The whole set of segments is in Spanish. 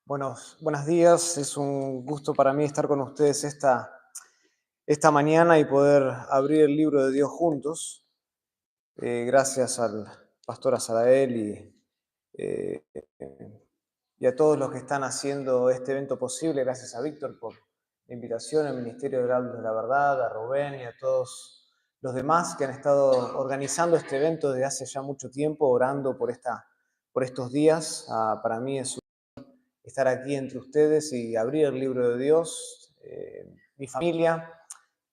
Buenos días, es un gusto para mí estar con ustedes esta mañana y poder abrir el libro de Dios juntos. Gracias al pastor Azarael eh, y a todos los que están haciendo este evento posible. Gracias a Víctor por la invitación, al Ministerio de la Verdad, a Rubén y a todos los demás que han estado organizando este evento desde hace ya mucho tiempo, orando por estos días. Para mí es estar aquí entre ustedes y abrir el libro de Dios. Mi familia,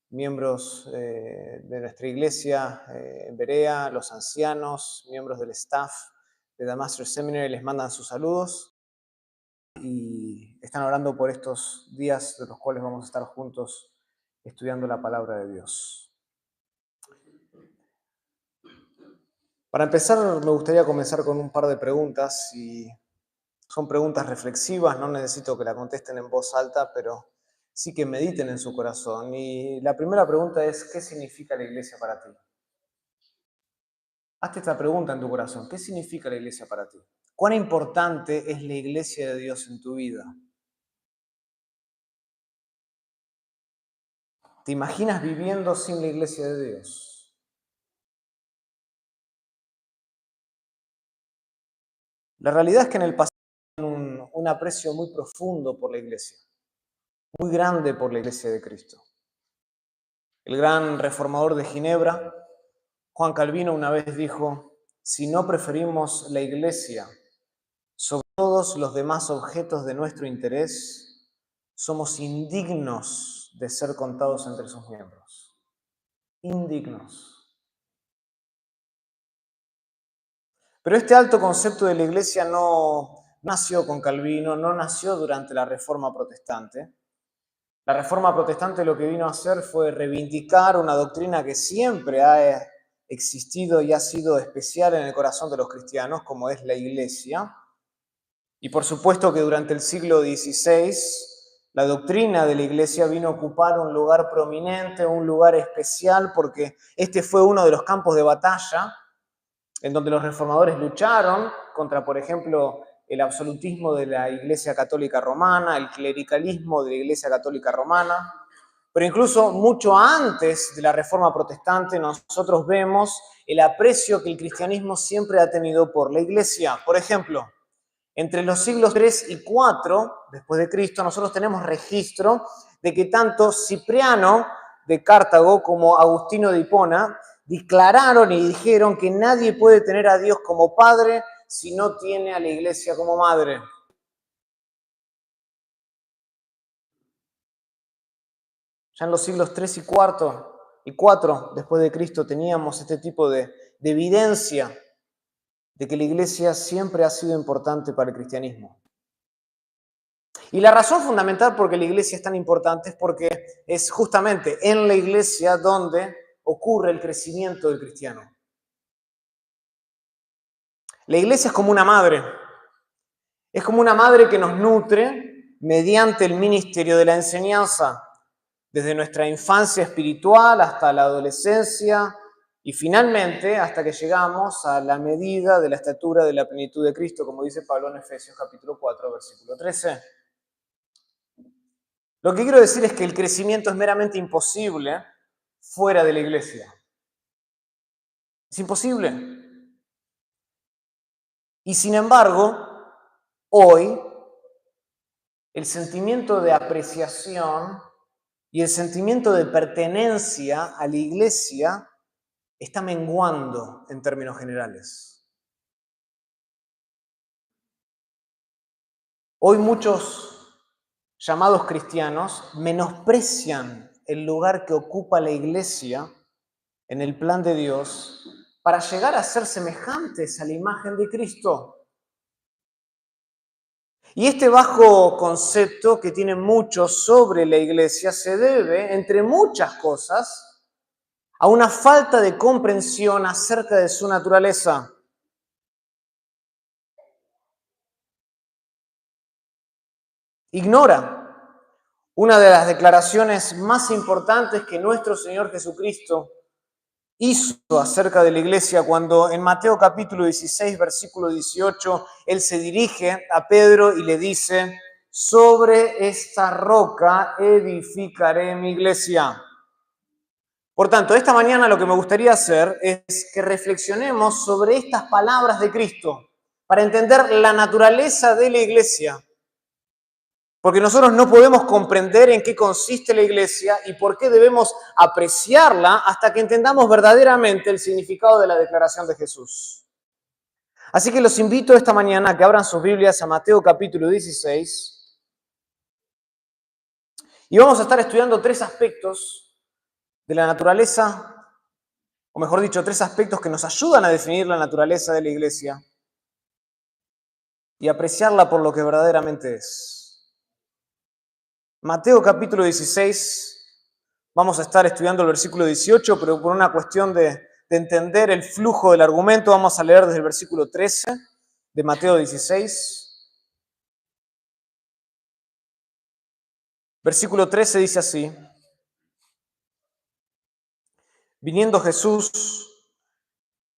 miembros de nuestra iglesia en Berea, los ancianos, miembros del staff de The Master Seminary les mandan sus saludos y están orando por estos días de los cuales vamos a estar juntos estudiando la palabra de Dios. Para empezar, me gustaría comenzar con un par de preguntas y son preguntas reflexivas, no necesito que la contesten en voz alta, pero sí que mediten en su corazón. Y la primera pregunta es, ¿qué significa la iglesia para ti? Hazte esta pregunta en tu corazón, ¿qué significa la iglesia para ti? ¿Cuán importante es la iglesia de Dios en tu vida? ¿Te imaginas viviendo sin la iglesia de Dios? La realidad es que en el pasado un aprecio muy profundo por la iglesia, muy grande por la iglesia de Cristo. El gran reformador de Ginebra, Juan Calvino, una vez dijo: si no preferimos la iglesia sobre todos los demás objetos de nuestro interés, somos indignos de ser contados entre sus miembros. Indignos. Pero este alto concepto de la iglesia no nació con Calvino, no nació durante la Reforma Protestante. La Reforma Protestante lo que vino a hacer fue reivindicar una doctrina que siempre ha existido y ha sido especial en el corazón de los cristianos, como es la iglesia. Y por supuesto que durante el siglo XVI la doctrina de la iglesia vino a ocupar un lugar prominente, un lugar especial, porque este fue uno de los campos de batalla en donde los reformadores lucharon contra, por ejemplo, el absolutismo de la Iglesia Católica Romana, el clericalismo de la Iglesia Católica Romana. Pero incluso mucho antes de la Reforma Protestante nosotros vemos el aprecio que el cristianismo siempre ha tenido por la Iglesia. Por ejemplo, entre los siglos III y IV después de Cristo, nosotros tenemos registro de que tanto Cipriano de Cartago como Agustino de Hipona declararon y dijeron que nadie puede tener a Dios como padre si no tiene a la iglesia como madre. Ya en los siglos III y IV después de Cristo teníamos este tipo de evidencia de que la iglesia siempre ha sido importante para el cristianismo. Y la razón fundamental por qué la iglesia es tan importante es porque es justamente en la iglesia donde ocurre el crecimiento del cristiano. La iglesia es como una madre. Es como una madre que nos nutre mediante el ministerio de la enseñanza, desde nuestra infancia espiritual hasta la adolescencia y finalmente hasta que llegamos a la medida de la estatura de la plenitud de Cristo, como dice Pablo en Efesios capítulo 4, versículo 13. Lo que quiero decir es que el crecimiento es meramente imposible fuera de la iglesia. Es imposible. Y sin embargo, hoy, el sentimiento de apreciación y el sentimiento de pertenencia a la iglesia está menguando en términos generales. Hoy muchos llamados cristianos menosprecian el lugar que ocupa la iglesia en el plan de Dios para llegar a ser semejantes a la imagen de Cristo. Y este bajo concepto que tienen muchos sobre la iglesia se debe, entre muchas cosas, a una falta de comprensión acerca de su naturaleza. Ignora una de las declaraciones más importantes que nuestro Señor Jesucristo hizo acerca de la iglesia cuando en Mateo capítulo 16, versículo 18, Él se dirige a Pedro y le dice: sobre esta roca edificaré mi iglesia. Por tanto, esta mañana lo que me gustaría hacer es que reflexionemos sobre estas palabras de Cristo para entender la naturaleza de la iglesia. Porque nosotros no podemos comprender en qué consiste la iglesia y por qué debemos apreciarla hasta que entendamos verdaderamente el significado de la declaración de Jesús. Así que los invito esta mañana a que abran sus Biblias a Mateo capítulo 16 y vamos a estar estudiando tres aspectos de la naturaleza, o mejor dicho, tres aspectos que nos ayudan a definir la naturaleza de la iglesia y apreciarla por lo que verdaderamente es. Mateo capítulo 16, vamos a estar estudiando el versículo 18, pero por una cuestión de entender el flujo del argumento, vamos a leer desde el versículo 13 de Mateo 16. Versículo 13 dice así: viniendo Jesús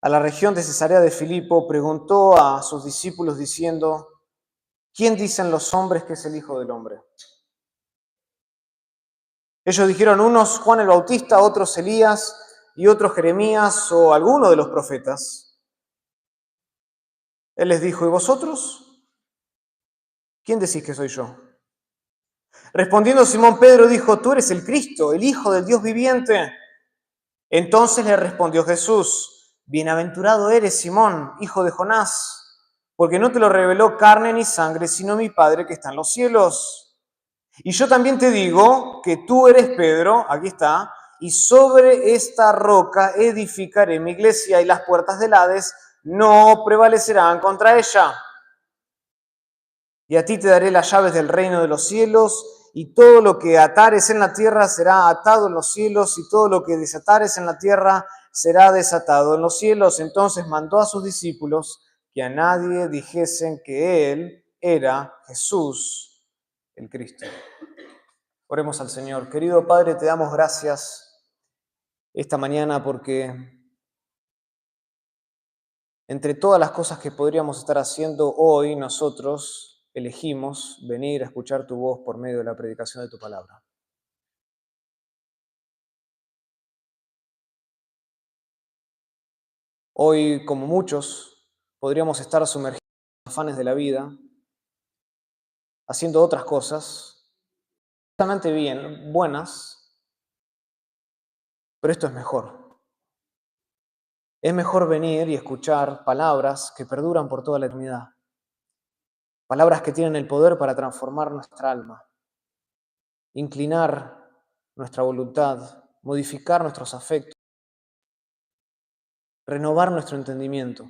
a la región de Cesarea de Filipo, preguntó a sus discípulos diciendo: ¿quién dicen los hombres que es el Hijo del Hombre? Ellos dijeron, unos Juan el Bautista, otros Elías y otros Jeremías o alguno de los profetas. Él les dijo, ¿y vosotros? ¿Quién decís que soy yo? Respondiendo Simón Pedro dijo, tú eres el Cristo, el Hijo del Dios viviente. Entonces le respondió Jesús, bienaventurado eres Simón, hijo de Jonás, porque no te lo reveló carne ni sangre, sino mi Padre que está en los cielos. Y yo también te digo que tú eres Pedro, aquí está, y sobre esta roca edificaré mi iglesia y las puertas del Hades no prevalecerán contra ella. Y a ti te daré las llaves del reino de los cielos, y todo lo que atares en la tierra será atado en los cielos, y todo lo que desatares en la tierra será desatado en los cielos. Entonces mandó a sus discípulos que a nadie dijesen que él era Jesús el Cristo. Oremos al Señor. Querido Padre, te damos gracias esta mañana porque entre todas las cosas que podríamos estar haciendo hoy, nosotros elegimos venir a escuchar tu voz por medio de la predicación de tu palabra. Hoy, como muchos, podríamos estar sumergidos en los afanes de la vida, haciendo otras cosas, justamente bien, buenas, pero esto es mejor. Es mejor venir y escuchar palabras que perduran por toda la eternidad. Palabras que tienen el poder para transformar nuestra alma, inclinar nuestra voluntad, modificar nuestros afectos, renovar nuestro entendimiento.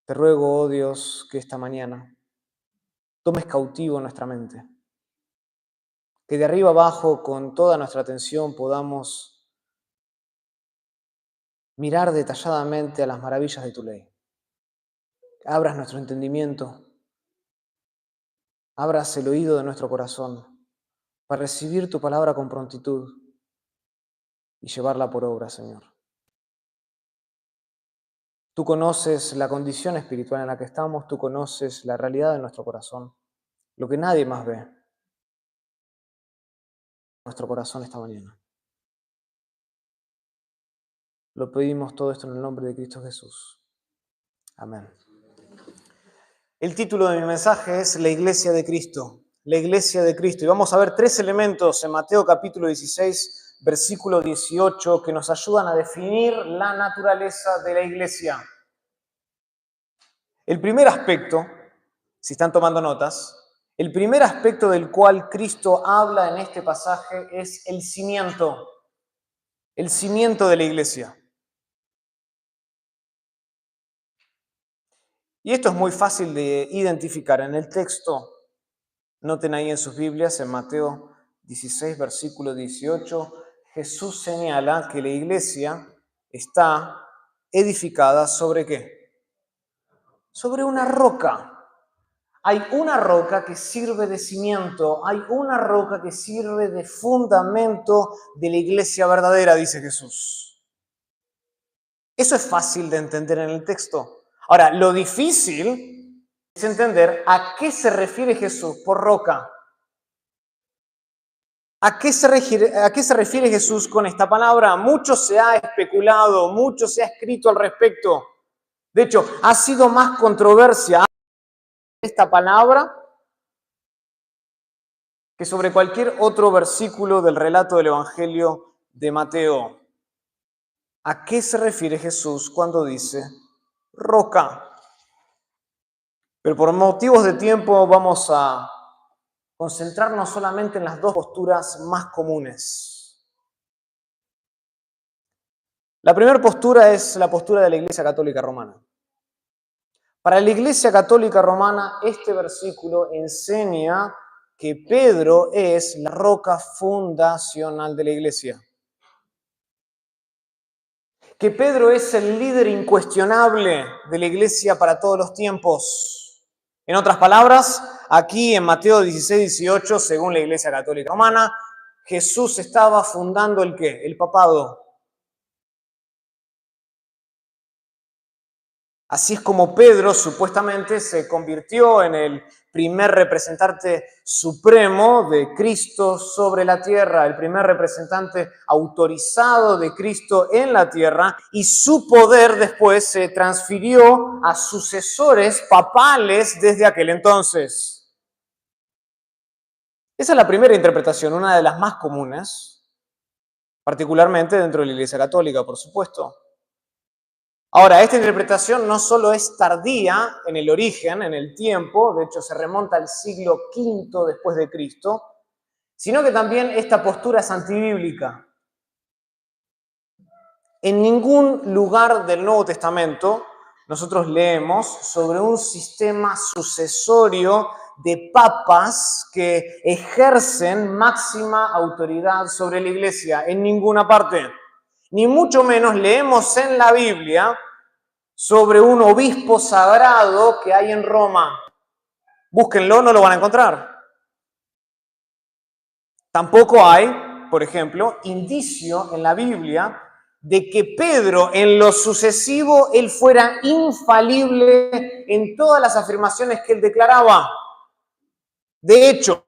Te ruego, oh Dios, que esta mañana tomes cautivo nuestra mente, que de arriba abajo, con toda nuestra atención, podamos mirar detalladamente a las maravillas de tu ley. Abras nuestro entendimiento, abras el oído de nuestro corazón para recibir tu palabra con prontitud y llevarla por obra, Señor. Tú conoces la condición espiritual en la que estamos, tú conoces la realidad de nuestro corazón, lo que nadie más ve. Nuestro corazón esta mañana. Lo pedimos todo esto en el nombre de Cristo Jesús. Amén. El título de mi mensaje es La Iglesia de Cristo. La Iglesia de Cristo. Y vamos a ver tres elementos en Mateo capítulo 16, versículo 18, que nos ayudan a definir la naturaleza de la Iglesia. El primer aspecto, si están tomando notas, el primer aspecto del cual Cristo habla en este pasaje es el cimiento de la iglesia. Y esto es muy fácil de identificar en el texto. Noten ahí en sus Biblias, en Mateo 16, versículo 18, Jesús señala que la iglesia está edificada ¿sobre qué? Sobre una roca. Hay una roca que sirve de cimiento, hay una roca que sirve de fundamento de la iglesia verdadera, dice Jesús. Eso es fácil de entender en el texto. Ahora, lo difícil es entender a qué se refiere Jesús por roca. ¿A qué se refiere Jesús con esta palabra? Mucho se ha especulado, mucho se ha escrito al respecto. De hecho, ha sido más controversia esta palabra que sobre cualquier otro versículo del relato del Evangelio de Mateo. ¿A qué se refiere Jesús cuando dice roca? Pero por motivos de tiempo vamos a concentrarnos solamente en las dos posturas más comunes. La primera postura es la postura de la Iglesia Católica Romana. Para la Iglesia Católica Romana, este versículo enseña que Pedro es la roca fundacional de la Iglesia. Que Pedro es el líder incuestionable de la Iglesia para todos los tiempos. En otras palabras, aquí en Mateo 16, 18, según la Iglesia Católica Romana, Jesús estaba fundando ¿el qué? El papado. Así es como Pedro supuestamente se convirtió en el primer representante supremo de Cristo sobre la tierra, el primer representante autorizado de Cristo en la tierra, y su poder después se transfirió a sucesores papales desde aquel entonces. Esa es la primera interpretación, una de las más comunes, particularmente dentro de la Iglesia Católica, por supuesto. Ahora, esta interpretación no solo es tardía en el origen, en el tiempo, de hecho se remonta al siglo V después de Cristo, sino que también esta postura es antibíblica. En ningún lugar del Nuevo Testamento nosotros leemos sobre un sistema sucesorio de papas que ejercen máxima autoridad sobre la Iglesia, en ninguna parte. Ni mucho menos leemos en la Biblia sobre un obispo sagrado que hay en Roma. Búsquenlo, no lo van a encontrar. Tampoco hay, por ejemplo, indicio en la Biblia de que Pedro en lo sucesivo él fuera infalible en todas las afirmaciones que él declaraba. De hecho,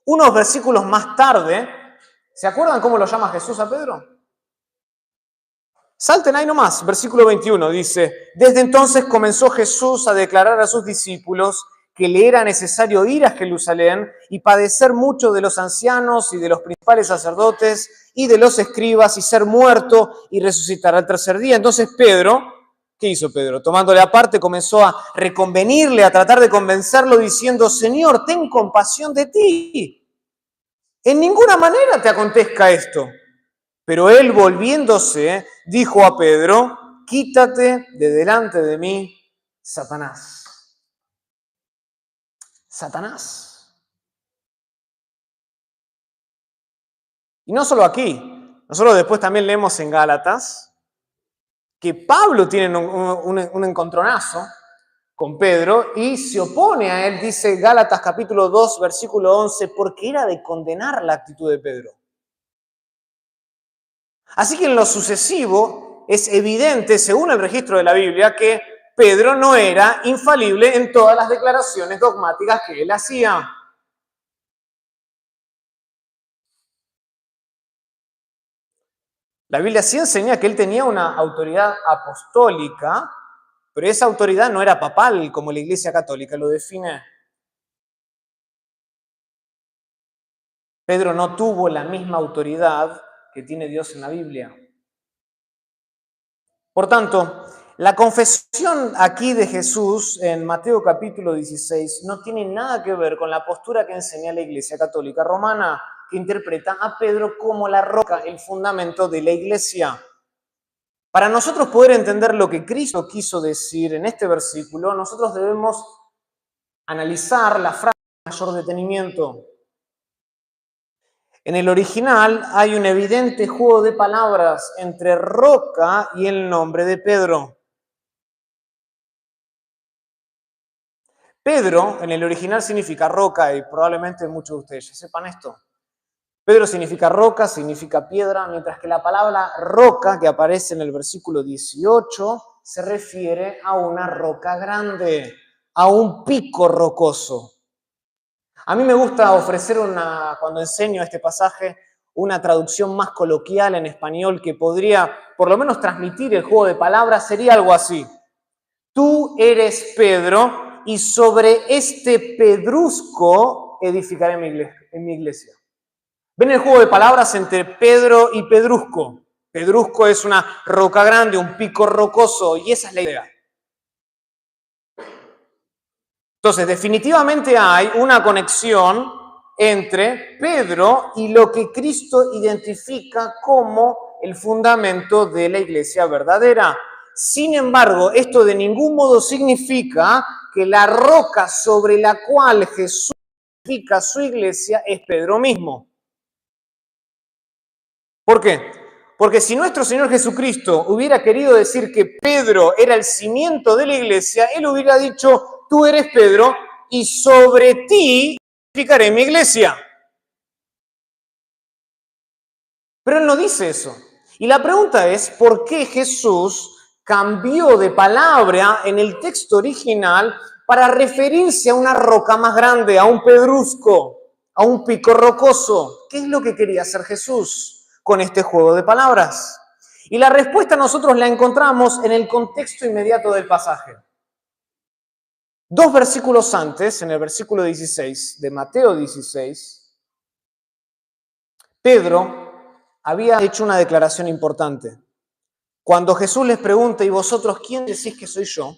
unos versículos más tarde, ¿se acuerdan cómo lo llama Jesús a Pedro? Salten ahí nomás, versículo 21 dice, desde entonces comenzó Jesús a declarar a sus discípulos que le era necesario ir a Jerusalén y padecer mucho de los ancianos y de los principales sacerdotes y de los escribas y ser muerto y resucitar al tercer día. Entonces Pedro, ¿qué hizo Pedro? Tomándole aparte comenzó a reconvenirle, a tratar de convencerlo diciendo, Señor, ten compasión de ti. En ninguna manera te acontezca esto. Pero él, volviéndose, dijo a Pedro, quítate de delante de mí, Satanás. Satanás. Y no solo aquí, nosotros después también leemos en Gálatas que Pablo tiene un encontronazo con Pedro y se opone a él, dice Gálatas capítulo 2, versículo 11, porque era de condenar la actitud de Pedro. Así que en lo sucesivo es evidente, según el registro de la Biblia, que Pedro no era infalible en todas las declaraciones dogmáticas que él hacía. La Biblia sí enseña que él tenía una autoridad apostólica, pero esa autoridad no era papal, como la Iglesia Católica lo define. Pedro no tuvo la misma autoridad que tiene Dios en la Biblia. Por tanto, la confesión aquí de Jesús en Mateo capítulo 16 no tiene nada que ver con la postura que enseña la Iglesia Católica Romana, que interpreta a Pedro como la roca, el fundamento de la Iglesia. Para nosotros poder entender lo que Cristo quiso decir en este versículo, nosotros debemos analizar la frase con mayor detenimiento. En el original hay un evidente juego de palabras entre roca y el nombre de Pedro. Pedro en el original significa roca y probablemente muchos de ustedes ya sepan esto. Pedro significa roca, significa piedra, mientras que la palabra roca que aparece en el versículo 18 se refiere a una roca grande, a un pico rocoso. A mí me gusta ofrecer cuando enseño este pasaje, una traducción más coloquial en español que podría por lo menos transmitir el juego de palabras, sería algo así. Tú eres Pedro y sobre este pedrusco edificaré mi iglesia. ¿Ven el juego de palabras entre Pedro y pedrusco? Pedrusco es una roca grande, un pico rocoso, y esa es la idea. Entonces, definitivamente hay una conexión entre Pedro y lo que Cristo identifica como el fundamento de la iglesia verdadera. Sin embargo, esto de ningún modo significa que la roca sobre la cual Jesús edifica su iglesia es Pedro mismo. ¿Por qué? Porque si nuestro Señor Jesucristo hubiera querido decir que Pedro era el cimiento de la iglesia, Él hubiera dicho, tú eres Pedro y sobre ti edificaré mi iglesia. Pero Él no dice eso. Y la pregunta es, ¿por qué Jesús cambió de palabra en el texto original para referirse a una roca más grande, a un pedrusco, a un pico rocoso? ¿Qué es lo que quería hacer Jesús con este juego de palabras? Y la respuesta nosotros la encontramos en el contexto inmediato del pasaje. 2 versículos antes, en el versículo 16 de Mateo 16, Pedro había hecho una declaración importante. Cuando Jesús les pregunta, ¿y vosotros quién decís que soy yo?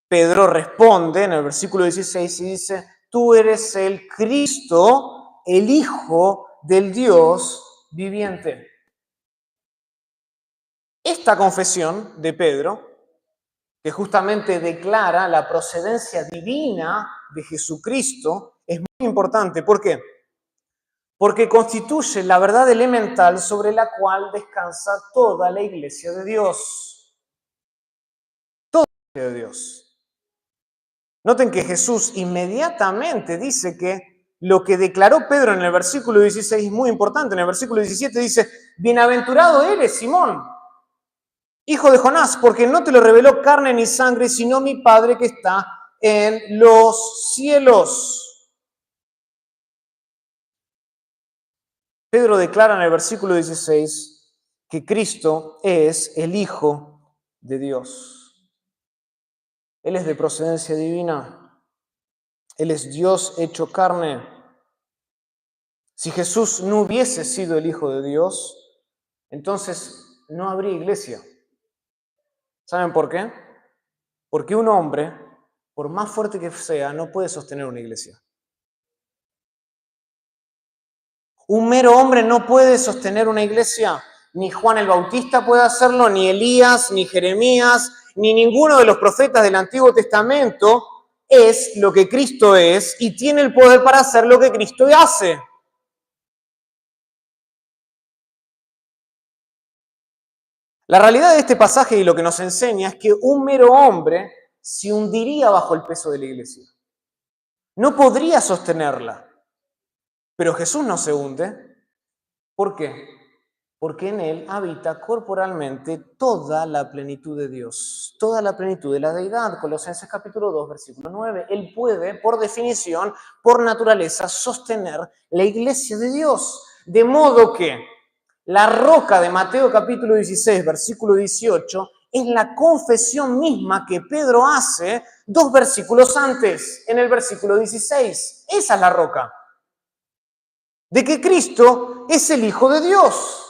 Pedro responde en el versículo 16 y dice, tú eres el Cristo, el Hijo del Dios viviente. Esta confesión de Pedro, que justamente declara la procedencia divina de Jesucristo, es muy importante. ¿Por qué? Porque constituye la verdad elemental sobre la cual descansa toda la iglesia de Dios. Toda la iglesia de Dios. Noten que Jesús inmediatamente dice que lo que declaró Pedro en el versículo 16 es muy importante. En el versículo 17 dice, bienaventurado eres, Simón, hijo de Jonás, porque no te lo reveló carne ni sangre, sino mi Padre que está en los cielos. Pedro declara en el versículo 16 que Cristo es el Hijo de Dios. Él es de procedencia divina. Él es Dios hecho carne. Si Jesús no hubiese sido el Hijo de Dios, entonces no habría iglesia. ¿Saben por qué? Porque un hombre, por más fuerte que sea, no puede sostener una iglesia. Un mero hombre no puede sostener una iglesia. Ni Juan el Bautista puede hacerlo, ni Elías, ni Jeremías, ni ninguno de los profetas del Antiguo Testamento es lo que Cristo es y tiene el poder para hacer lo que Cristo hace. La realidad de este pasaje y lo que nos enseña es que un mero hombre se hundiría bajo el peso de la iglesia. No podría sostenerla. Pero Jesús no se hunde. ¿Por qué? Porque en Él habita corporalmente toda la plenitud de Dios, toda la plenitud de la deidad. Colosenses capítulo 2, versículo 9. Él puede, por definición, por naturaleza, sostener la iglesia de Dios. De modo que la roca de Mateo capítulo 16, versículo 18, es la confesión misma que Pedro hace 2 versículos antes, en el versículo 16. Esa es la roca. De que Cristo es el Hijo de Dios.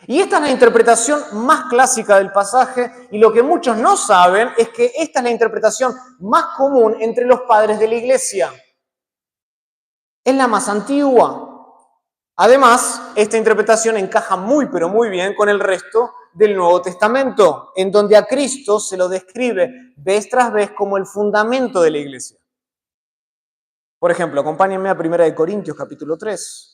Y esta es la interpretación más clásica del pasaje, y lo que muchos no saben es que esta es la interpretación más común entre los padres de la iglesia. Es la más antigua. Además, esta interpretación encaja muy, pero muy bien con el resto del Nuevo Testamento, en donde a Cristo se lo describe vez tras vez como el fundamento de la iglesia. Por ejemplo, acompáñenme a 1 Corintios capítulo 3.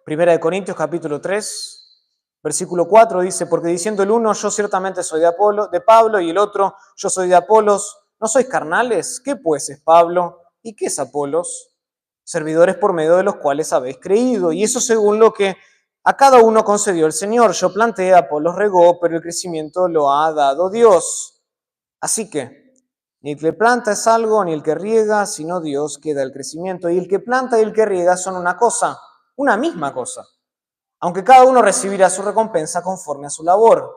Primera de Corintios capítulo 3, versículo 4 dice, porque diciendo el uno, yo ciertamente soy de Pablo, y el otro, yo soy de Apolos, ¿no sois carnales? ¿Qué pues es Pablo? ¿Y qué es Apolos? Servidores por medio de los cuales habéis creído, y eso según lo que a cada uno concedió el Señor. Yo planté, Apolos regó, pero el crecimiento lo ha dado Dios. Así que ni el que planta es algo, ni el que riega, sino Dios que da el crecimiento. Y el que planta y el que riega son una cosa, una misma cosa, aunque cada uno recibirá su recompensa conforme a su labor.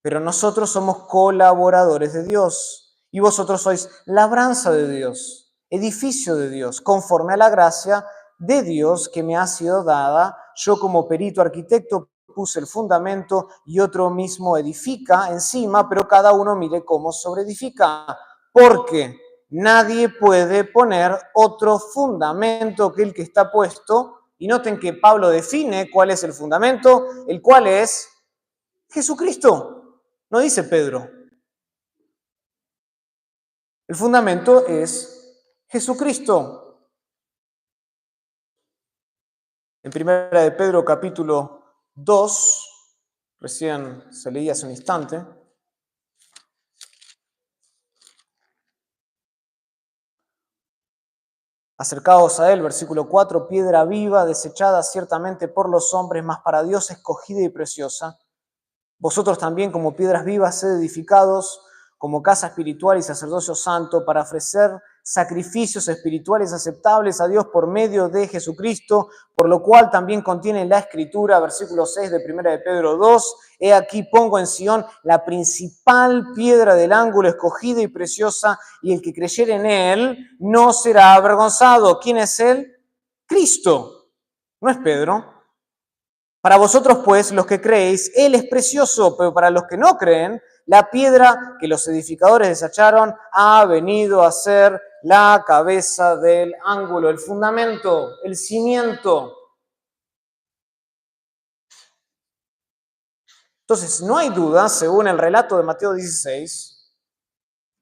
Pero nosotros somos colaboradores de Dios, y vosotros sois labranza de Dios, edificio de Dios, conforme a la gracia de Dios que me ha sido dada. Yo como perito arquitecto puse el fundamento y otro mismo edifica encima, pero cada uno mire cómo sobreedifica, porque nadie puede poner otro fundamento que el que está puesto. Y noten que Pablo define cuál es el fundamento, el cual es Jesucristo. No dice Pedro. El fundamento es Jesucristo. En primera de Pedro capítulo 2, recién se leía hace un instante, acercaos a él, versículo 4, piedra viva, desechada ciertamente por los hombres, mas para Dios escogida y preciosa. Vosotros también como piedras vivas sed edificados como casa espiritual y sacerdocio santo para ofrecer sacrificios espirituales aceptables a Dios por medio de Jesucristo, por lo cual también contiene la Escritura, versículo 6 de 1 de Pedro 2, he aquí pongo en Sión la principal piedra del ángulo escogida y preciosa, y el que creyere en él no será avergonzado. ¿Quién es él? Cristo, no es Pedro. Para vosotros, pues, los que creéis, Él es precioso, pero para los que no creen, la piedra que los edificadores desecharon ha venido a ser la cabeza del ángulo, el fundamento, el cimiento. Entonces, no hay duda, según el relato de Mateo 16,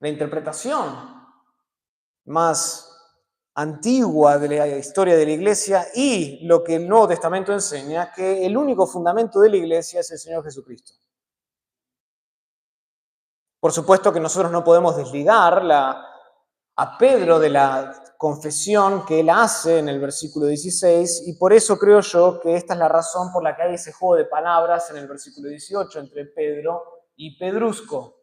la interpretación más antigua de la historia de la Iglesia y lo que el Nuevo Testamento enseña, que el único fundamento de la Iglesia es el Señor Jesucristo. Por supuesto que nosotros no podemos desligar a Pedro de la confesión que él hace en el versículo 16, y por eso creo yo que esta es la razón por la que hay ese juego de palabras en el versículo 18 entre Pedro y Pedrusco.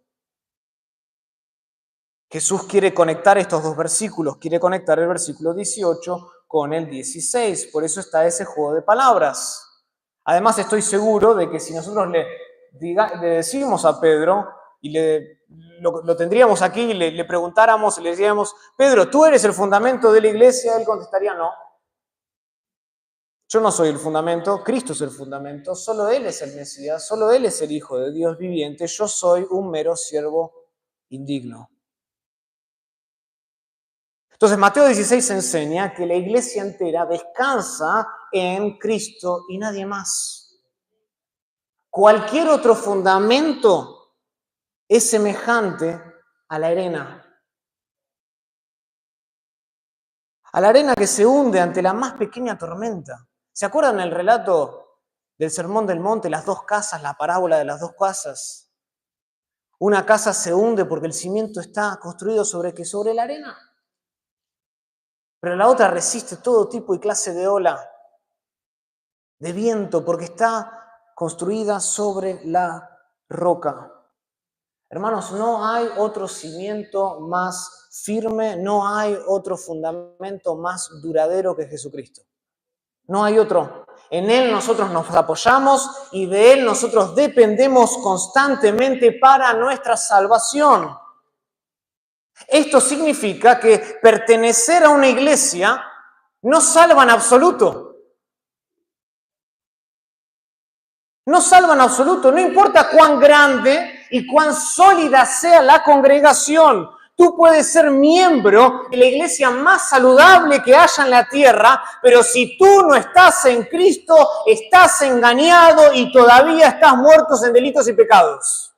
Jesús quiere conectar estos dos versículos, quiere conectar el versículo 18 con el 16, por eso está ese juego de palabras. Además, estoy seguro de que si nosotros le decimos a Pedro y lo tendríamos aquí y le preguntáramos, le diríamos, Pedro, ¿tú eres el fundamento de la iglesia? Él contestaría, no. Yo no soy el fundamento, Cristo es el fundamento, solo Él es el Mesías, solo Él es el Hijo de Dios viviente, yo soy un mero siervo indigno. Entonces, Mateo 16 enseña que la iglesia entera descansa en Cristo y nadie más. Cualquier otro fundamento es semejante a la arena. A la arena que se hunde ante la más pequeña tormenta. ¿Se acuerdan el relato del Sermón del Monte, las dos casas, la parábola de las dos casas? Una casa se hunde porque el cimiento está construido sobre la arena. Pero la otra resiste todo tipo y clase de ola, de viento, porque está construida sobre la roca. Hermanos, no hay otro cimiento más firme, no hay otro fundamento más duradero que Jesucristo. No hay otro. En Él nosotros nos apoyamos y de Él nosotros dependemos constantemente para nuestra salvación. Esto significa que pertenecer a una iglesia no salva en absoluto. No salva en absoluto, no importa cuán grande y cuán sólida sea la congregación. Tú puedes ser miembro de la iglesia más saludable que haya en la tierra, pero si tú no estás en Cristo, estás engañado y todavía estás muerto en delitos y pecados.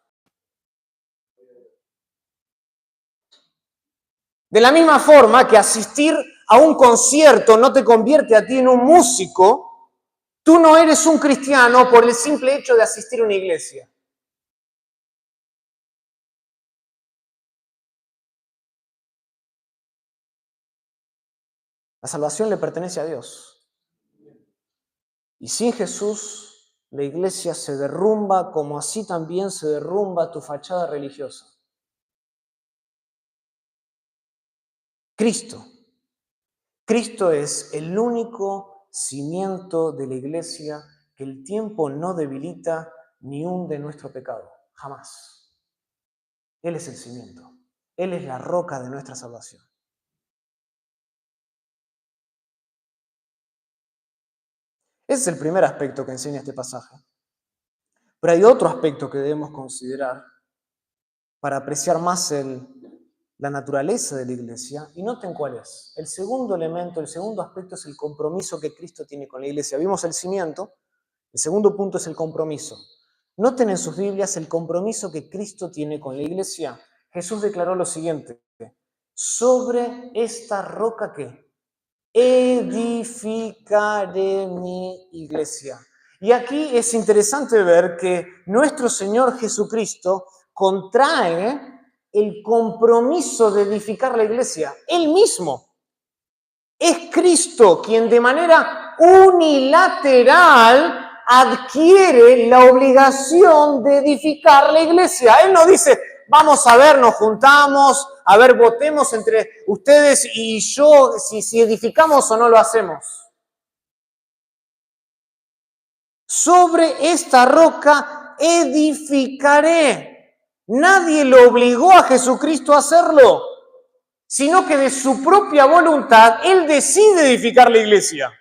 De la misma forma que asistir a un concierto no te convierte a ti en un músico, Tú no eres un cristiano por el simple hecho de asistir a una iglesia. La salvación le pertenece a Dios. Y sin Jesús, la iglesia se derrumba como así también se derrumba tu fachada religiosa. Cristo es el único cimiento de la iglesia que el tiempo no debilita ni hunde nuestro pecado. Jamás. Él es el cimiento. Él es la roca de nuestra salvación. Ese es el primer aspecto que enseña este pasaje. Pero hay otro aspecto que debemos considerar para apreciar más la naturaleza de la iglesia, y noten cuál es. El segundo elemento, el segundo aspecto es el compromiso que Cristo tiene con la iglesia. Vimos el cimiento, el segundo punto es el compromiso. Noten en sus Biblias el compromiso que Cristo tiene con la iglesia. Jesús declaró lo siguiente: sobre esta roca que edificaré mi iglesia. Y aquí es interesante ver que nuestro Señor Jesucristo contrae el compromiso de edificar la iglesia. Él mismo. Es Cristo quien de manera unilateral adquiere la obligación de edificar la iglesia. Él no dice, vamos a ver, nos juntamos, a ver, votemos entre ustedes y yo si edificamos o no lo hacemos. Sobre esta roca edificaré. Nadie lo obligó a Jesucristo a hacerlo, sino que de su propia voluntad Él decide edificar la iglesia.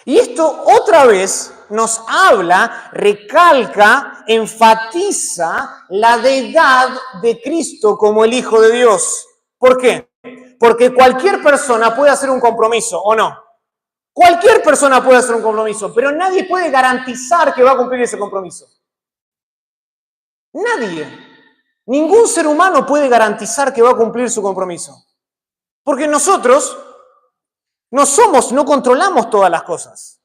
Y esto otra vez nos habla, recalca, enfatiza la deidad de Cristo como el Hijo de Dios. ¿Por qué? Porque cualquier persona puede hacer un compromiso, ¿o no? Cualquier persona puede hacer un compromiso, pero nadie puede garantizar que va a cumplir ese compromiso. Nadie. Ningún ser humano puede garantizar que va a cumplir su compromiso. Porque nosotros no controlamos todas las cosas.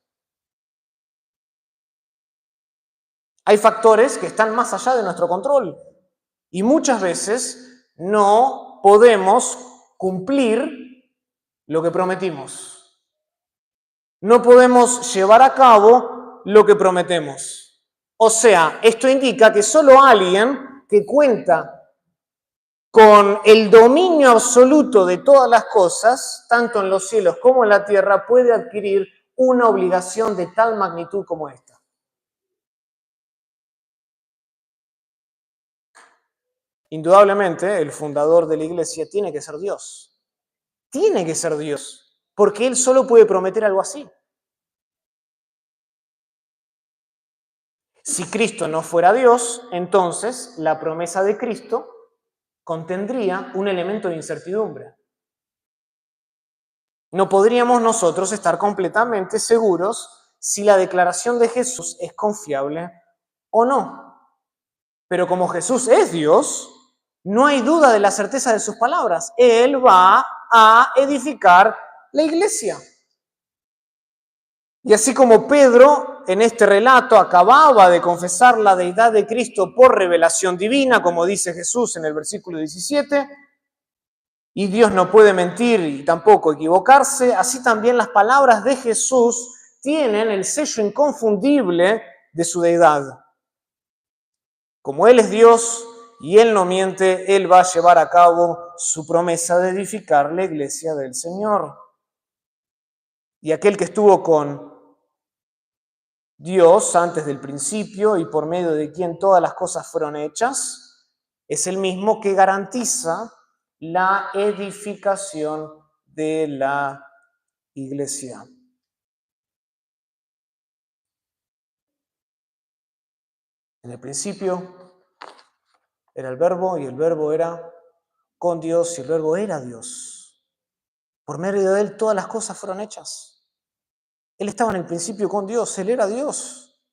Hay factores que están más allá de nuestro control. Y muchas veces no podemos cumplir lo que prometimos. No podemos llevar a cabo lo que prometemos. O sea, esto indica que solo alguien que cuenta con el dominio absoluto de todas las cosas, tanto en los cielos como en la tierra, puede adquirir una obligación de tal magnitud como esta. Indudablemente, el fundador de la iglesia tiene que ser Dios. Tiene que ser Dios, porque Él solo puede prometer algo así. Si Cristo no fuera Dios, entonces la promesa de Cristo contendría un elemento de incertidumbre. No podríamos nosotros estar completamente seguros si la declaración de Jesús es confiable o no. Pero como Jesús es Dios, no hay duda de la certeza de sus palabras. Él va a edificar la iglesia. Y así como Pedro en este relato acababa de confesar la deidad de Cristo por revelación divina, como dice Jesús en el versículo 17, y Dios no puede mentir y tampoco equivocarse, así también las palabras de Jesús tienen el sello inconfundible de su deidad. Como Él es Dios y Él no miente, Él va a llevar a cabo su promesa de edificar la iglesia del Señor. Y aquel que estuvo con Dios antes del principio y por medio de quien todas las cosas fueron hechas, es el mismo que garantiza la edificación de la iglesia. En el principio era el Verbo y el Verbo era con Dios y el Verbo era Dios. Por medio de Él todas las cosas fueron hechas. Él estaba en el principio con Dios, Él era Dios.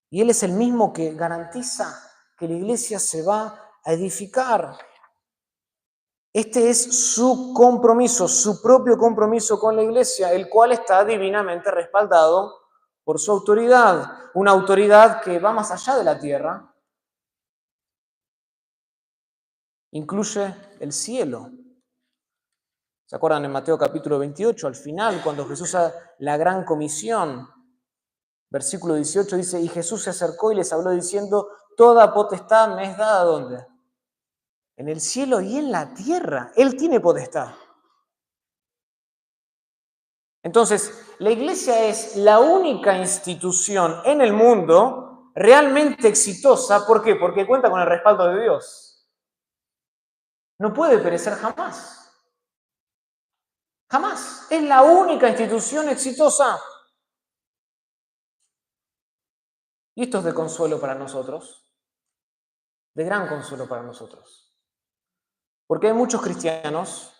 Y Él es el mismo que garantiza que la iglesia se va a edificar. Este es su compromiso, su propio compromiso con la iglesia, el cual está divinamente respaldado por su autoridad, una autoridad que va más allá de la tierra, incluye el cielo. ¿Se acuerdan en Mateo capítulo 28, al final, cuando Jesús hace la gran comisión? Versículo 18 dice, y Jesús se acercó y les habló diciendo, toda potestad me es dada, ¿dónde? En el cielo y en la tierra. Él tiene potestad. Entonces, la iglesia es la única institución en el mundo realmente exitosa. ¿Por qué? Porque cuenta con el respaldo de Dios. No puede perecer jamás. Jamás. Es la única institución exitosa. Y esto es de consuelo para nosotros. De gran consuelo para nosotros. Porque hay muchos cristianos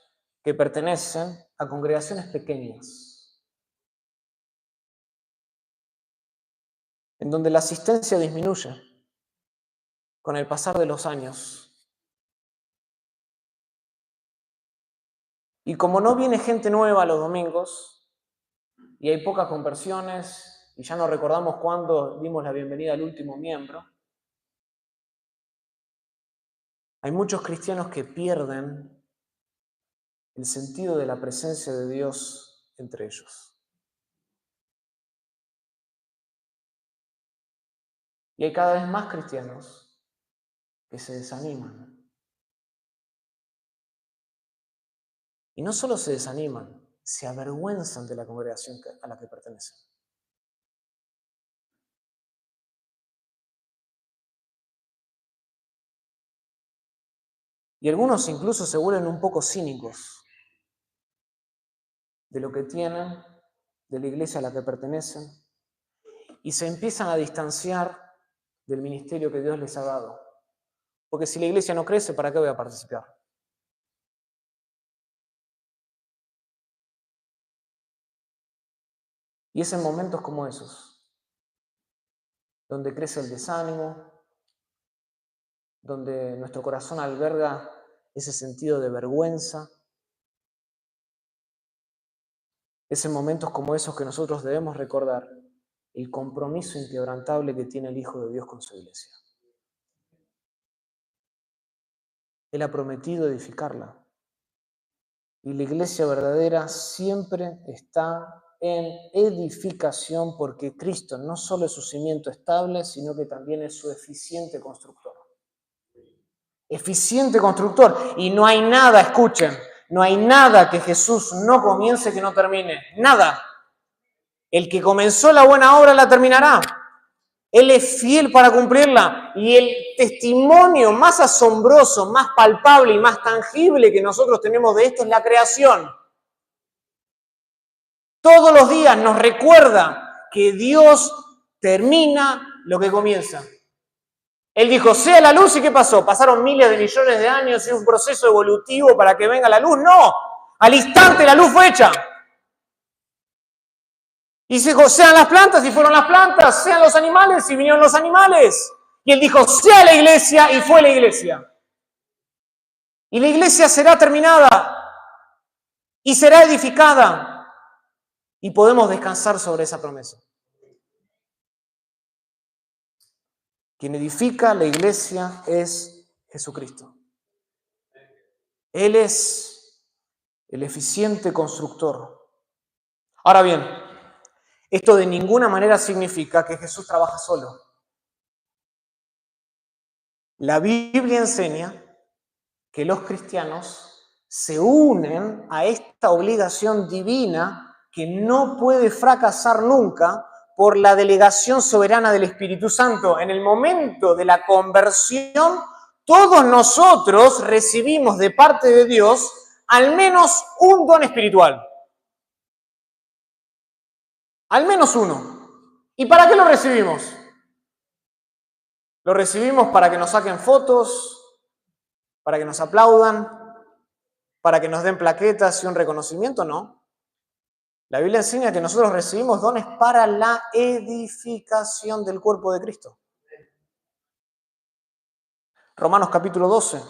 que pertenecen a congregaciones pequeñas, en donde la asistencia disminuye con el pasar de los años. Y como no viene gente nueva los domingos, y hay pocas conversiones, y ya no recordamos cuándo dimos la bienvenida al último miembro, hay muchos cristianos que pierden el sentido de la presencia de Dios entre ellos. Y hay cada vez más cristianos que se desaniman. Y no solo se desaniman, se avergüenzan de la congregación a la que pertenecen. Y algunos incluso se vuelven un poco cínicos de lo que tienen, de la iglesia a la que pertenecen, y se empiezan a distanciar del ministerio que Dios les ha dado. Porque si la iglesia no crece, ¿para qué voy a participar? Y es en momentos como esos, donde crece el desánimo, donde nuestro corazón alberga ese sentido de vergüenza. Es en momentos como esos que nosotros debemos recordar el compromiso inquebrantable que tiene el Hijo de Dios con su iglesia. Él ha prometido edificarla. Y la iglesia verdadera siempre está en edificación porque Cristo no solo es su cimiento estable, sino que también es su eficiente constructor. Eficiente constructor. Y no hay nada, escuchen, no hay nada que Jesús no comience que no termine. Nada. El que comenzó la buena obra la terminará. Él es fiel para cumplirla. Y el testimonio más asombroso, más palpable y más tangible que nosotros tenemos de esto es la creación. Todos los días nos recuerda que Dios termina lo que comienza. Él dijo, sea la luz, ¿y qué pasó? ¿Pasaron miles de millones de años y un proceso evolutivo para que venga la luz? No, al instante la luz fue hecha. Y dijo, sean las plantas, y fueron las plantas, sean los animales, y vinieron los animales. Y él dijo, sea la iglesia, y fue la iglesia. Y la iglesia será terminada, y será edificada, y podemos descansar sobre esa promesa. Quien edifica la iglesia es Jesucristo. Él es el eficiente constructor. Ahora bien, esto de ninguna manera significa que Jesús trabaja solo. La Biblia enseña que los cristianos se unen a esta obligación divina que no puede fracasar nunca por la delegación soberana del Espíritu Santo. En el momento de la conversión, todos nosotros recibimos de parte de Dios al menos un don espiritual. Al menos uno. ¿Y para qué lo recibimos? ¿Lo recibimos para que nos saquen fotos? ¿Para que nos aplaudan? ¿Para que nos den plaquetas y un reconocimiento? No. La Biblia enseña que nosotros recibimos dones para la edificación del cuerpo de Cristo. Romanos capítulo 12.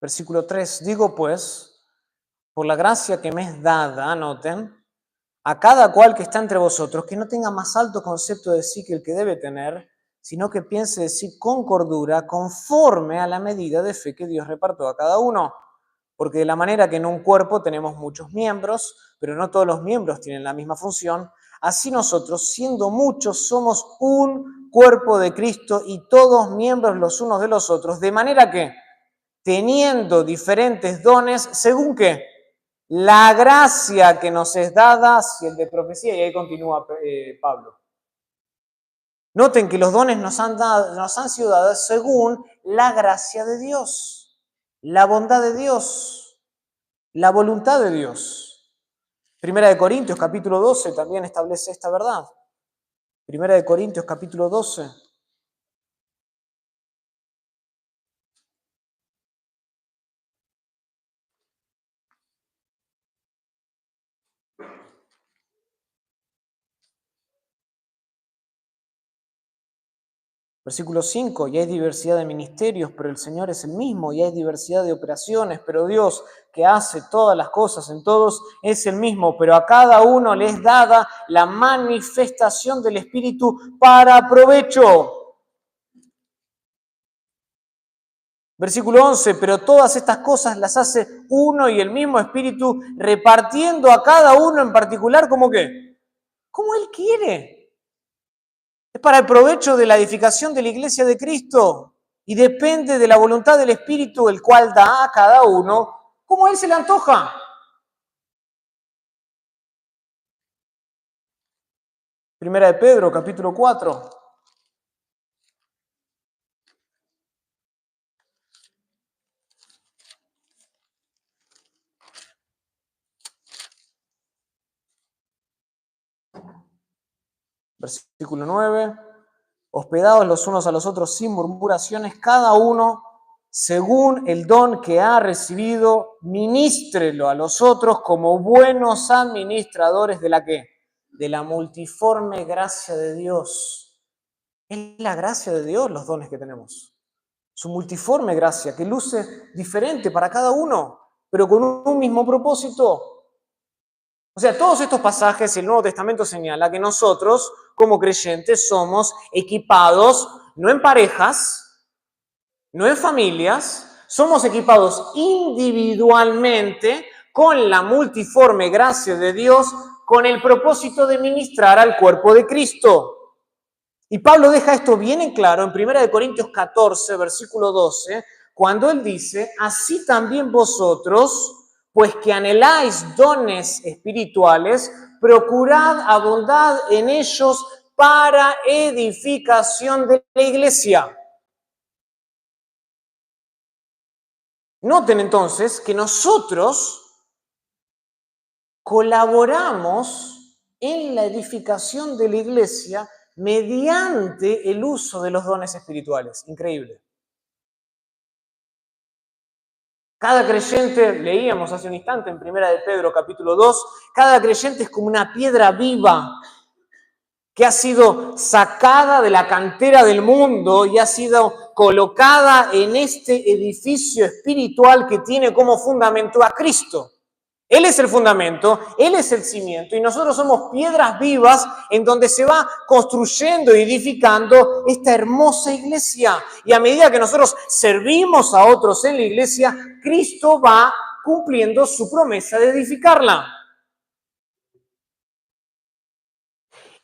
Versículo 3, digo pues, por la gracia que me es dada, anoten, a cada cual que está entre vosotros, que no tenga más alto concepto de sí que el que debe tener, sino que piense de sí con cordura, conforme a la medida de fe que Dios repartió a cada uno. Porque de la manera que en un cuerpo tenemos muchos miembros, pero no todos los miembros tienen la misma función, así nosotros, siendo muchos, somos un cuerpo de Cristo y todos miembros los unos de los otros, de manera que, teniendo diferentes dones, según que la gracia que nos es dada, si el de profecía, y ahí continúa Pablo. Noten que los dones nos han sido dados según la gracia de Dios, la bondad de Dios, la voluntad de Dios. Primera de Corintios, capítulo 12, también establece esta verdad. Primera de Corintios, capítulo 12. Versículo 5, y hay diversidad de ministerios, pero el Señor es el mismo, y hay diversidad de operaciones, pero Dios que hace todas las cosas en todos es el mismo, pero a cada uno le es dada la manifestación del Espíritu para provecho. Versículo 11, pero todas estas cosas las hace uno y el mismo Espíritu, repartiendo a cada uno en particular como que, como Él quiere. Es para el provecho de la edificación de la iglesia de Cristo y depende de la voluntad del Espíritu, el cual da a cada uno como Él se le antoja. Primera de Pedro, capítulo 4. Versículo 9. Hospedados los unos a los otros sin murmuraciones, cada uno según el don que ha recibido, ministrelo a los otros como buenos administradores de la ¿qué? De la multiforme gracia de Dios. Es la gracia de Dios los dones que tenemos. Su multiforme gracia, que luce diferente para cada uno, pero con un mismo propósito. O sea, todos estos pasajes, el Nuevo Testamento señala que nosotros, como creyentes, somos equipados, no en parejas, no en familias, somos equipados individualmente con la multiforme gracia de Dios, con el propósito de ministrar al cuerpo de Cristo. Y Pablo deja esto bien en claro en 1 Corintios 14, versículo 12, cuando él dice, así también vosotros, pues que anheláis dones espirituales, procurad abundad en ellos para edificación de la iglesia. Noten entonces que nosotros colaboramos en la edificación de la iglesia mediante el uso de los dones espirituales. Increíble. Cada creyente, leíamos hace un instante en Primera de Pedro capítulo 2, cada creyente es como una piedra viva que ha sido sacada de la cantera del mundo y ha sido colocada en este edificio espiritual que tiene como fundamento a Cristo. Él es el fundamento, Él es el cimiento y nosotros somos piedras vivas en donde se va construyendo y edificando esta hermosa iglesia. Y a medida que nosotros servimos a otros en la iglesia, Cristo va cumpliendo su promesa de edificarla.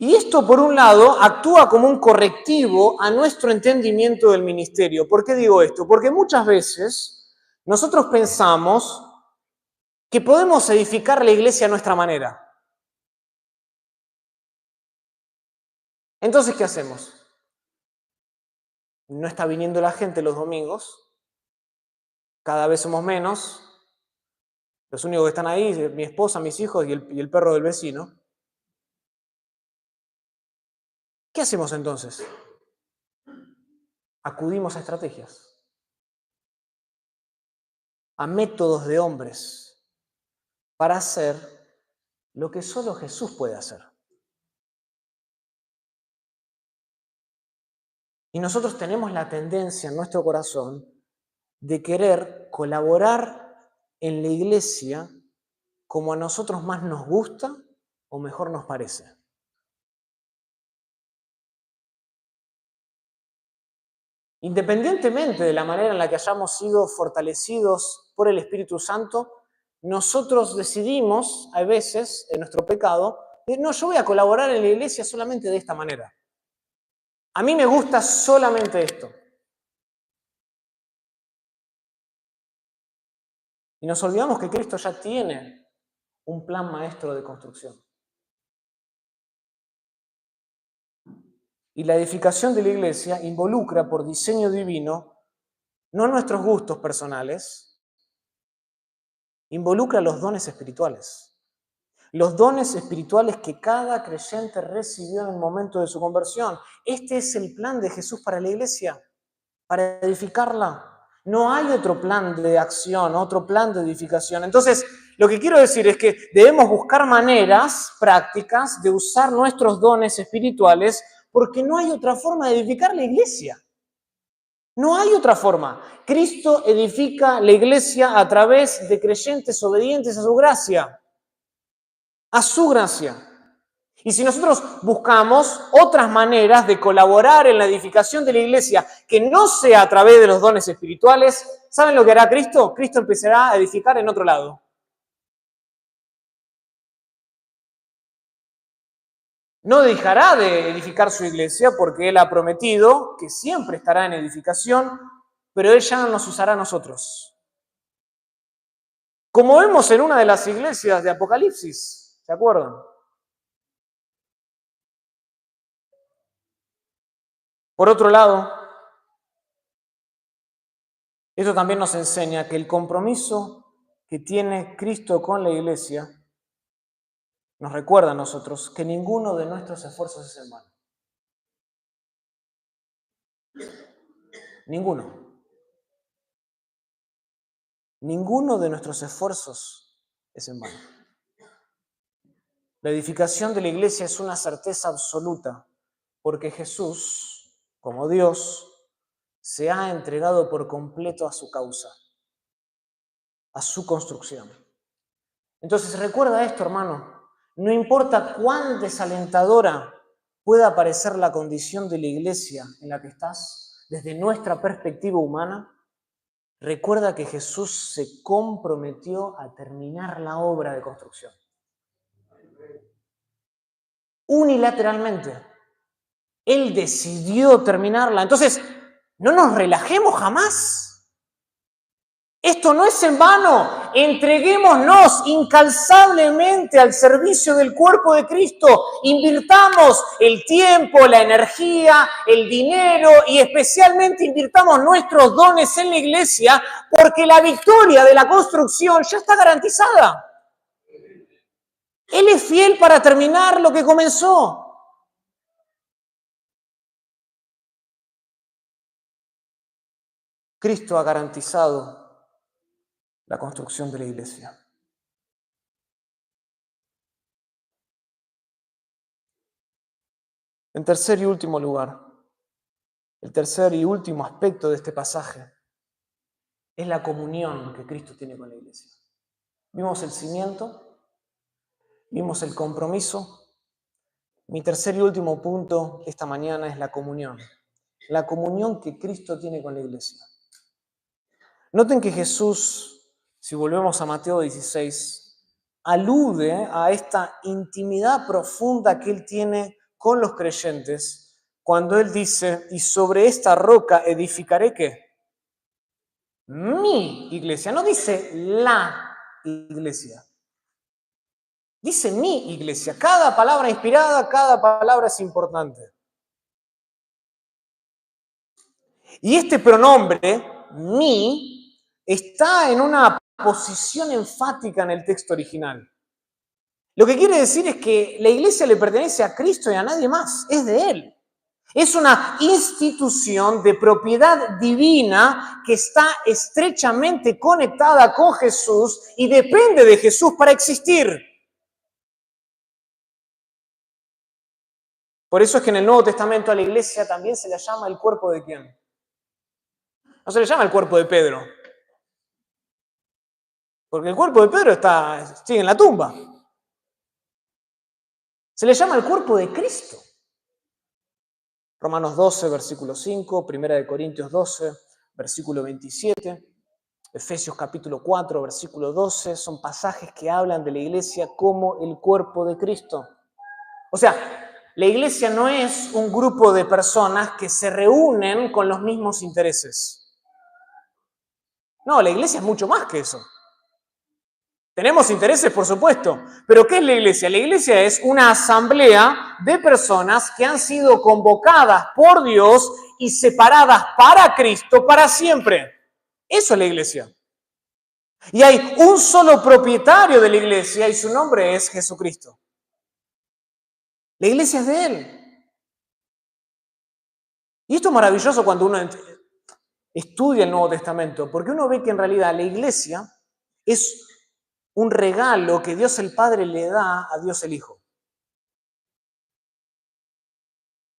Y esto, por un lado, actúa como un correctivo a nuestro entendimiento del ministerio. ¿Por qué digo esto? Porque muchas veces nosotros pensamos que podemos edificar la iglesia a nuestra manera. Entonces, ¿qué hacemos? No está viniendo la gente los domingos, cada vez somos menos, los únicos que están ahí, mi esposa, mis hijos y el perro del vecino. ¿Qué hacemos entonces? Acudimos a estrategias, a métodos de hombres, para hacer lo que solo Jesús puede hacer. Y nosotros tenemos la tendencia en nuestro corazón de querer colaborar en la iglesia como a nosotros más nos gusta o mejor nos parece. Independientemente de la manera en la que hayamos sido fortalecidos por el Espíritu Santo, nosotros decidimos, a veces, en nuestro pecado, no, yo voy a colaborar en la iglesia solamente de esta manera. A mí me gusta solamente esto. Y nos olvidamos que Cristo ya tiene un plan maestro de construcción. Y la edificación de la iglesia involucra por diseño divino no nuestros gustos personales, involucra los dones espirituales. Los dones espirituales que cada creyente recibió en el momento de su conversión. Este es el plan de Jesús para la iglesia, para edificarla. No hay otro plan de acción, otro plan de edificación. Entonces, lo que quiero decir es que debemos buscar maneras prácticas de usar nuestros dones espirituales porque no hay otra forma de edificar la iglesia. No hay otra forma. Cristo edifica la iglesia a través de creyentes obedientes a su gracia. A su gracia. Y si nosotros buscamos otras maneras de colaborar en la edificación de la iglesia que no sea a través de los dones espirituales, ¿saben lo que hará Cristo? Cristo empezará a edificar en otro lado. No dejará de edificar su iglesia porque Él ha prometido que siempre estará en edificación, pero Él ya nos usará a nosotros. Como vemos en una de las iglesias de Apocalipsis, ¿se acuerdan? Por otro lado, esto también nos enseña que el compromiso que tiene Cristo con la iglesia nos recuerda a nosotros que ninguno de nuestros esfuerzos es en vano. Ninguno. Ninguno de nuestros esfuerzos es en vano. La edificación de la iglesia es una certeza absoluta porque Jesús, como Dios, se ha entregado por completo a su causa, a su construcción. Entonces recuerda esto, hermano, no importa cuán desalentadora pueda parecer la condición de la iglesia en la que estás, desde nuestra perspectiva humana, recuerda que Jesús se comprometió a terminar la obra de construcción. Unilateralmente. Él decidió terminarla. Entonces, no nos relajemos jamás. Esto no es en vano. Entreguémonos incalzablemente al servicio del cuerpo de Cristo. Invirtamos el tiempo, la energía, el dinero y especialmente invirtamos nuestros dones en la iglesia porque la victoria de la construcción ya está garantizada. Él es fiel para terminar lo que comenzó. Cristo ha garantizado la construcción de la iglesia. En tercer y último lugar, el tercer y último aspecto de este pasaje es la comunión que Cristo tiene con la iglesia. Vimos el cimiento, vimos el compromiso. Mi tercer y último punto esta mañana es la comunión que Cristo tiene con la iglesia. Noten que Jesús, si volvemos a Mateo 16, alude a esta intimidad profunda que Él tiene con los creyentes cuando Él dice, y sobre esta roca edificaré ¿qué? Mi iglesia. No dice la iglesia. Dice mi iglesia. Cada palabra inspirada, cada palabra es importante. Y este pronombre, mi, está en una posición enfática en el texto original. Lo que quiere decir es que la iglesia le pertenece a Cristo y a nadie más, es de Él. Es una institución de propiedad divina que está estrechamente conectada con Jesús y depende de Jesús para existir. Por eso es que en el Nuevo Testamento a la iglesia también se le llama el cuerpo de ¿quién? No se le llama el cuerpo de Pedro, porque el cuerpo de Pedro sigue en la tumba. Se le llama el cuerpo de Cristo. Romanos 12, versículo 5, Primera de Corintios 12, versículo 27, Efesios capítulo 4, versículo 12, son pasajes que hablan de la iglesia como el cuerpo de Cristo. O sea, la iglesia no es un grupo de personas que se reúnen con los mismos intereses. No, la iglesia es mucho más que eso. Tenemos intereses, por supuesto, pero ¿qué es la iglesia? La iglesia es una asamblea de personas que han sido convocadas por Dios y separadas para Cristo para siempre. Eso es la iglesia. Y hay un solo propietario de la iglesia y su nombre es Jesucristo. La iglesia es de Él. Y esto es maravilloso cuando uno estudia el Nuevo Testamento, porque uno ve que en realidad la iglesia es un regalo que Dios el Padre le da a Dios el Hijo.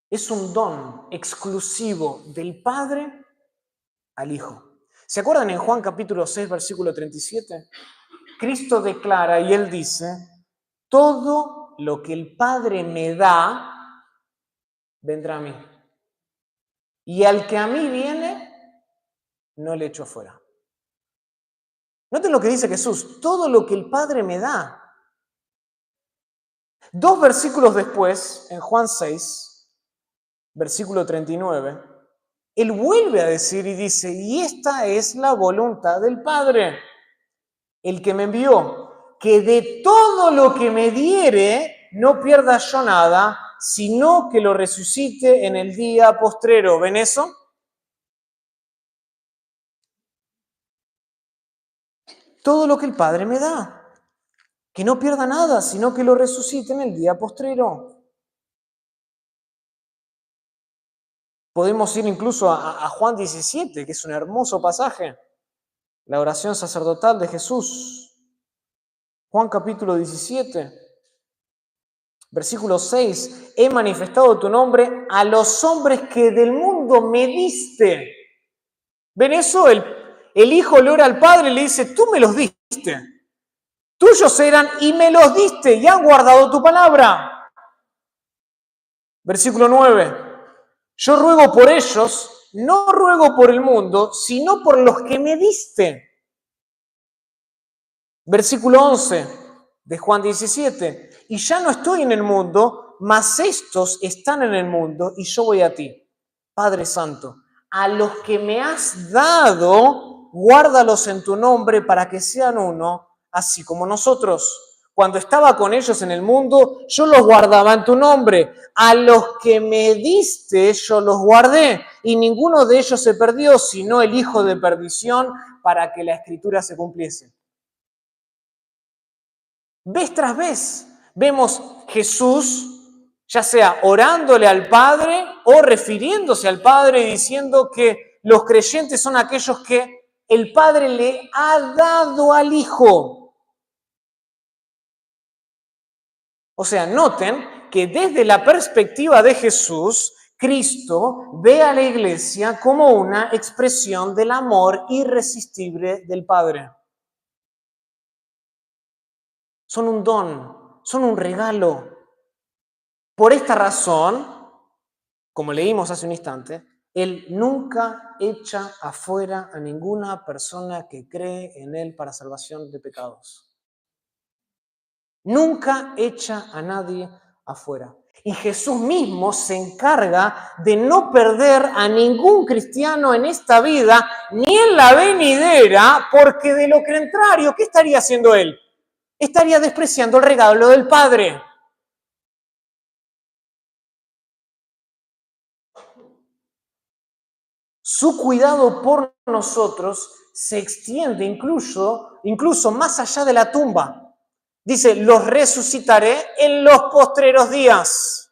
Es un don exclusivo del Padre al Hijo. ¿Se acuerdan en Juan capítulo 6, versículo 37? Cristo declara y Él dice, todo lo que el Padre me da, vendrá a mí. Y al que a mí viene, no le echo fuera. Noten lo que dice Jesús, todo lo que el Padre me da. 2 versículos después, en Juan 6, versículo 39, Él vuelve a decir y dice, y esta es la voluntad del Padre, el que me envió, que de todo lo que me diere no pierda yo nada, sino que lo resucite en el día postrero. ¿Ven eso? Todo lo que el Padre me da. Que no pierda nada, sino que lo resucite en el día postrero. Podemos ir incluso a Juan 17, que es un hermoso pasaje. La oración sacerdotal de Jesús. Juan capítulo 17, versículo 6. He manifestado tu nombre a los hombres que del mundo me diste. ¿Ven eso? El Hijo le ora al Padre y le dice, tú me los diste. Tuyos eran y me los diste y han guardado tu palabra. Versículo 9. Yo ruego por ellos, no ruego por el mundo, sino por los que me diste. Versículo 11 de Juan 17. Y ya no estoy en el mundo, mas estos están en el mundo y yo voy a ti. Padre Santo, a los que me has dado, guárdalos en tu nombre para que sean uno, así como nosotros. Cuando estaba con ellos en el mundo, yo los guardaba en tu nombre. A los que me diste, yo los guardé. Y ninguno de ellos se perdió, sino el hijo de perdición, para que la escritura se cumpliese. Vez tras vez vemos Jesús, ya sea orándole al Padre o refiriéndose al Padre y diciendo que los creyentes son aquellos que el Padre le ha dado al Hijo. O sea, noten que desde la perspectiva de Jesús, Cristo ve a la iglesia como una expresión del amor irresistible del Padre. Son un don, son un regalo. Por esta razón, como leímos hace un instante, Él nunca echa afuera a ninguna persona que cree en Él para salvación de pecados. Nunca echa a nadie afuera. Y Jesús mismo se encarga de no perder a ningún cristiano en esta vida, ni en la venidera, porque de lo contrario, ¿qué estaría haciendo Él? Estaría despreciando el regalo del Padre. Su cuidado por nosotros se extiende incluso más allá de la tumba. Dice, los resucitaré en los postreros días.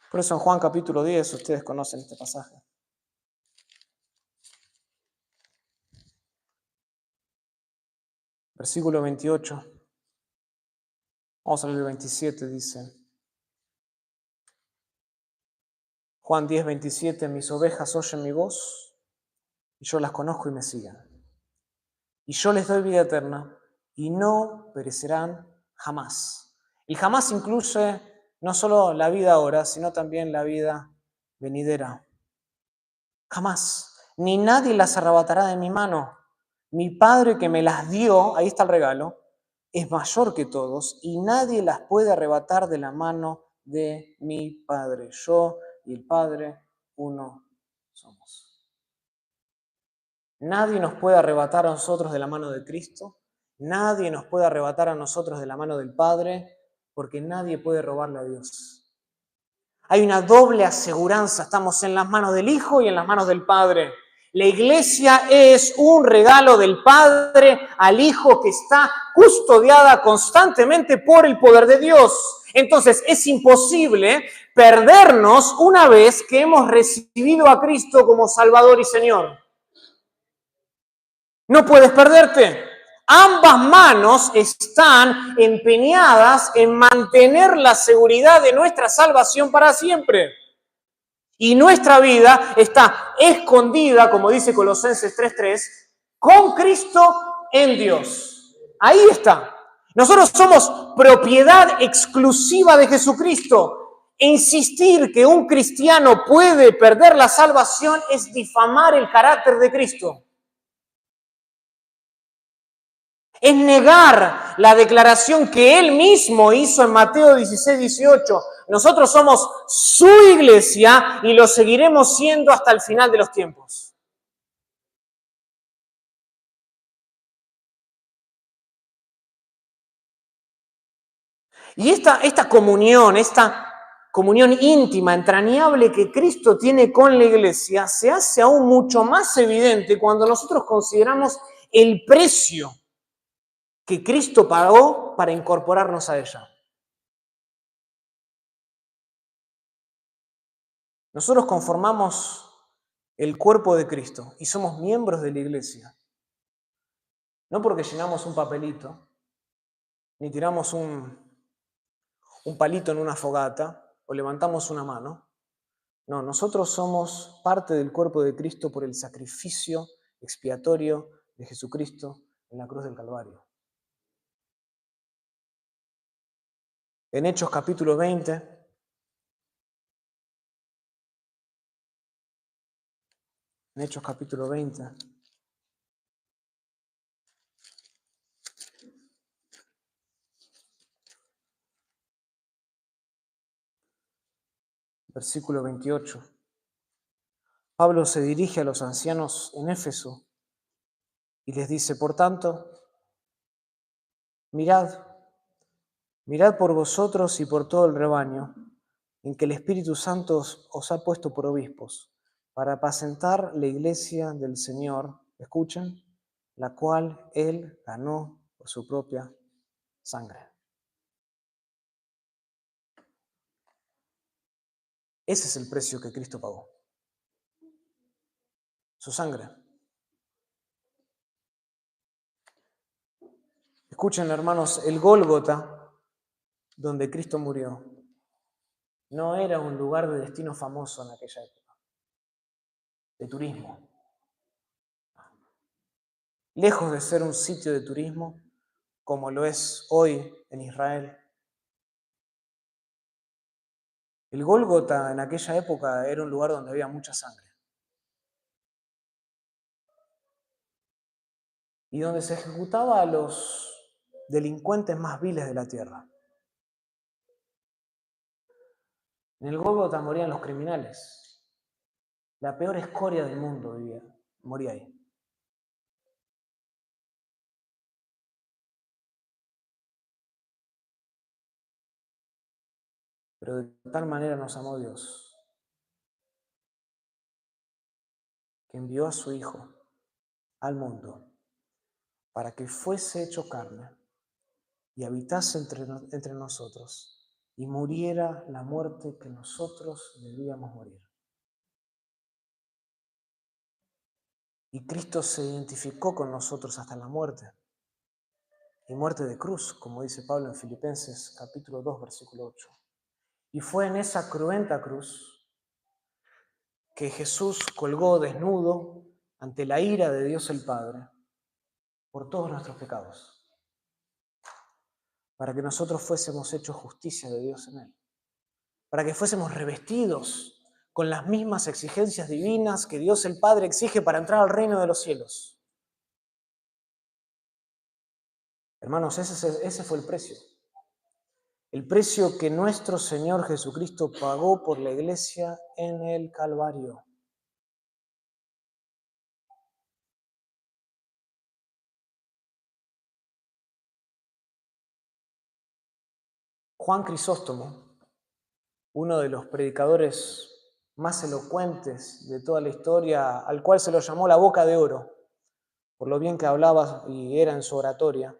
Por eso en Juan capítulo 10 ustedes conocen este pasaje. Versículo 28. Vamos a leer el 27, dice. Juan 10, 27, mis ovejas oyen mi voz, y yo las conozco y me siguen. Y yo les doy vida eterna, y no perecerán jamás. Y jamás incluye no solo la vida ahora, sino también la vida venidera. Jamás. Ni nadie las arrebatará de mi mano. Mi Padre que me las dio, ahí está el regalo, es mayor que todos, y nadie las puede arrebatar de la mano de mi Padre. Yo y el Padre, uno somos. Nadie nos puede arrebatar a nosotros de la mano de Cristo, nadie nos puede arrebatar a nosotros de la mano del Padre, porque nadie puede robarle a Dios. Hay una doble aseguranza, estamos en las manos del Hijo y en las manos del Padre. La iglesia es un regalo del Padre al Hijo que está custodiada constantemente por el poder de Dios. Entonces es imposible perdernos una vez que hemos recibido a Cristo como Salvador y Señor. No puedes perderte. Ambas manos están empeñadas en mantener la seguridad de nuestra salvación para siempre. Y nuestra vida está escondida, como dice Colosenses 3:3, con Cristo en Dios. Ahí está. Nosotros somos propiedad exclusiva de Jesucristo. Insistir que un cristiano puede perder la salvación es difamar el carácter de Cristo. Es negar la declaración que Él mismo hizo en Mateo 16, 18. Nosotros somos su iglesia y lo seguiremos siendo hasta el final de los tiempos. Y esta comunión íntima, entrañable que Cristo tiene con la iglesia, se hace aún mucho más evidente cuando nosotros consideramos el precio que Cristo pagó para incorporarnos a ella. Nosotros conformamos el cuerpo de Cristo y somos miembros de la iglesia. No porque llenamos un papelito, ni tiramos un palito en una fogata o levantamos una mano. No, nosotros somos parte del cuerpo de Cristo por el sacrificio expiatorio de Jesucristo en la cruz del Calvario. En Hechos capítulo 20, versículo 28, Pablo se dirige a los ancianos en Éfeso y les dice, por tanto, mirad por vosotros y por todo el rebaño, en que el Espíritu Santo os ha puesto por obispos, para apacentar la iglesia del Señor, escuchen, la cual Él ganó por su propia sangre. Ese es el precio que Cristo pagó. Su sangre. Escuchen, hermanos, el Gólgota, donde Cristo murió, no era un lugar de destino famoso en aquella época, de turismo. Lejos de ser un sitio de turismo, como lo es hoy en Israel. El Gólgota en aquella época era un lugar donde había mucha sangre. Y donde se ejecutaba a los delincuentes más viles de la tierra. En el Gólgota morían los criminales. La peor escoria del mundo moría ahí. Pero de tal manera nos amó Dios, que envió a su Hijo al mundo para que fuese hecho carne y habitase entre nosotros y muriera la muerte que nosotros debíamos morir. Y Cristo se identificó con nosotros hasta la muerte. y muerte de cruz, como dice Pablo en Filipenses capítulo 2, versículo 8. Y fue en esa cruenta cruz que Jesús colgó desnudo ante la ira de Dios el Padre por todos nuestros pecados, para que nosotros fuésemos hechos justicia de Dios en Él, para que fuésemos revestidos con las mismas exigencias divinas que Dios el Padre exige para entrar al reino de los cielos. Hermanos, ese fue el precio. El precio que nuestro Señor Jesucristo pagó por la iglesia en el Calvario. Juan Crisóstomo, uno de los predicadores más elocuentes de toda la historia, al cual se lo llamó la boca de oro, por lo bien que hablaba y era en su oratoria,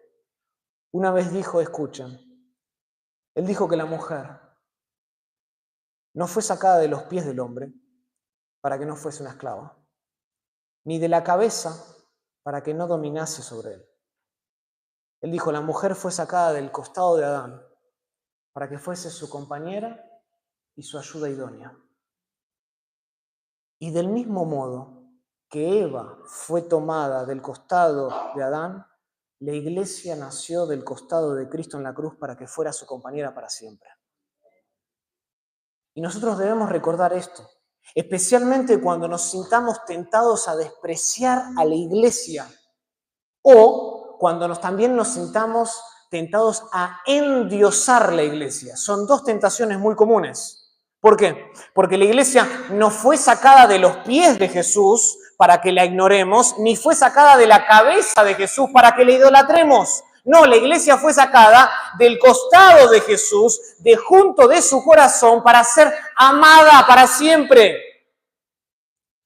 una vez dijo, escuchen, él dijo que la mujer no fue sacada de los pies del hombre para que no fuese una esclava, ni de la cabeza para que no dominase sobre él. Él dijo, la mujer fue sacada del costado de Adán para que fuese su compañera y su ayuda idónea. Y del mismo modo que Eva fue tomada del costado de Adán, la iglesia nació del costado de Cristo en la cruz para que fuera su compañera para siempre. Y nosotros debemos recordar esto, especialmente cuando nos sintamos tentados a despreciar a la iglesia o cuando también nos sintamos tentados a endiosar la iglesia. Son dos tentaciones muy comunes. ¿Por qué? Porque la iglesia no fue sacada de los pies de Jesús para que la ignoremos, ni fue sacada de la cabeza de Jesús para que la idolatremos. No, la iglesia fue sacada del costado de Jesús, de junto de su corazón, para ser amada para siempre.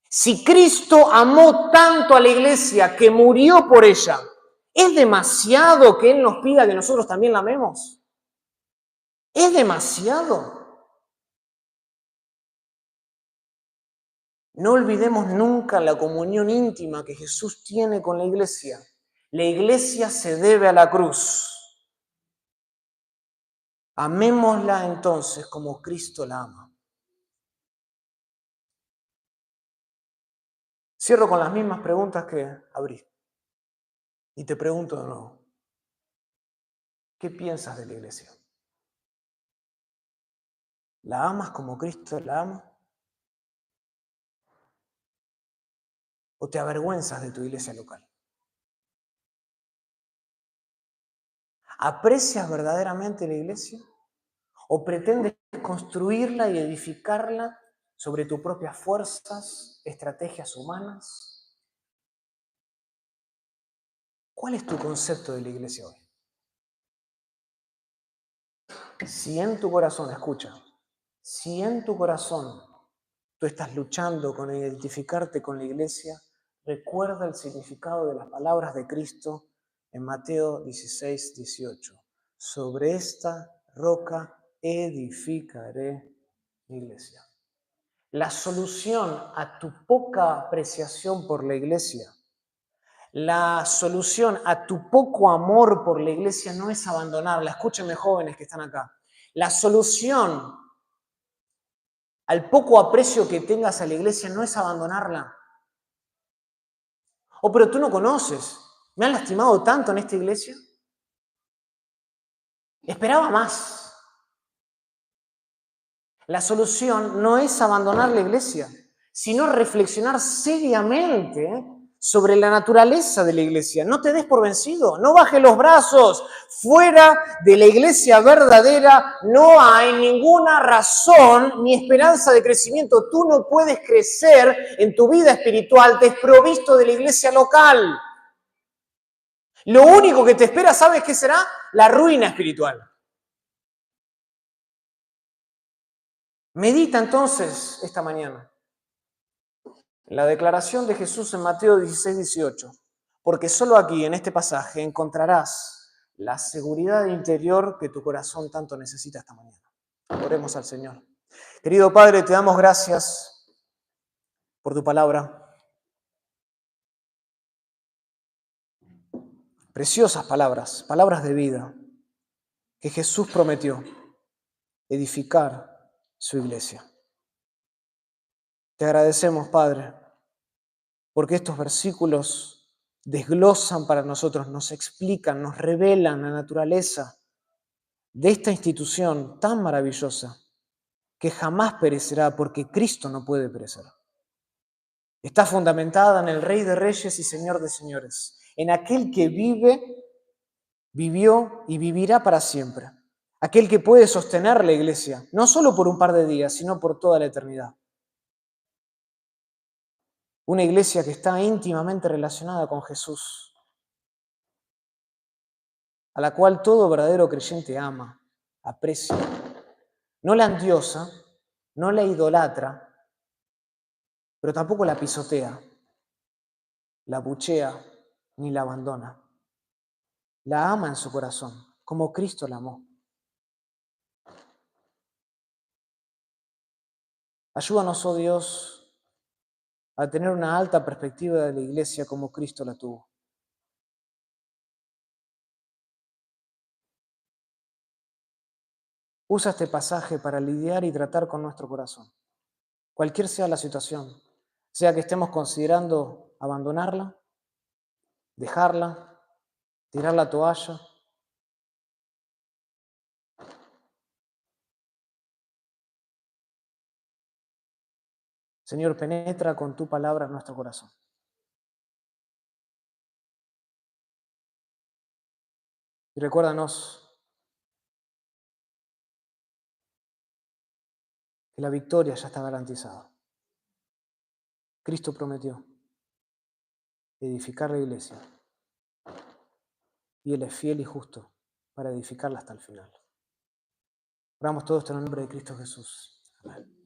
Si Cristo amó tanto a la iglesia que murió por ella, ¿es demasiado que Él nos pida que nosotros también la amemos? ¿Es demasiado? No olvidemos nunca la comunión íntima que Jesús tiene con la iglesia. La iglesia se debe a la cruz. Amémosla entonces como Cristo la ama. Cierro con las mismas preguntas que abrí. Y te pregunto de nuevo, ¿qué piensas de la iglesia? ¿La amas como Cristo la ama? ¿O te avergüenzas de tu iglesia local? ¿Aprecias verdaderamente la iglesia? ¿O pretendes construirla y edificarla sobre tus propias fuerzas, estrategias humanas? ¿Cuál es tu concepto de la iglesia hoy? Si en tu corazón, escucha, si en tu corazón tú estás luchando con identificarte con la iglesia, recuerda el significado de las palabras de Cristo en Mateo 16, 18. Sobre esta roca edificaré mi iglesia. La solución a tu poca apreciación por la iglesia, la solución a tu poco amor por la iglesia no es abandonarla. Escúchenme, jóvenes que están acá. La solución al poco aprecio que tengas a la iglesia no es abandonarla. Oh, pero tú no conoces. ¿Me han lastimado tanto en esta iglesia? Esperaba más. La solución no es abandonar la iglesia, sino reflexionar seriamente sobre la naturaleza de la iglesia. No te des por vencido, no bajes los brazos. Fuera de la iglesia verdadera no hay ninguna razón ni esperanza de crecimiento. Tú no puedes crecer en tu vida espiritual desprovisto de la iglesia local. Lo único que te espera, ¿sabes qué será? La ruina espiritual. Medita entonces esta mañana la declaración de Jesús en Mateo 16, 18, porque solo aquí, en este pasaje, encontrarás la seguridad interior que tu corazón tanto necesita esta mañana. Oremos al Señor. Querido Padre, te damos gracias por tu palabra. Preciosas palabras, palabras de vida, que Jesús prometió edificar su iglesia. Te agradecemos, Padre, porque estos versículos desglosan para nosotros, nos explican, nos revelan la naturaleza de esta institución tan maravillosa que jamás perecerá porque Cristo no puede perecer. Está fundamentada en el Rey de Reyes y Señor de Señores, en aquel que vive, vivió y vivirá para siempre. Aquel que puede sostener la iglesia, no solo por un par de días, sino por toda la eternidad. Una iglesia que está íntimamente relacionada con Jesús, a la cual todo verdadero creyente ama, aprecia. No la endiosa, no la idolatra, pero tampoco la pisotea, la abuchea ni la abandona. La ama en su corazón, como Cristo la amó. Ayúdanos, oh Dios, a tener una alta perspectiva de la iglesia como Cristo la tuvo. Usa este pasaje para lidiar y tratar con nuestro corazón. Cualquier sea la situación, sea que estemos considerando abandonarla, dejarla, tirar la toalla. Señor, penetra con tu palabra en nuestro corazón. Y recuérdanos que la victoria ya está garantizada. Cristo prometió edificar la iglesia y Él es fiel y justo para edificarla hasta el final. Oramos todo esto en el nombre de Cristo Jesús. Amén.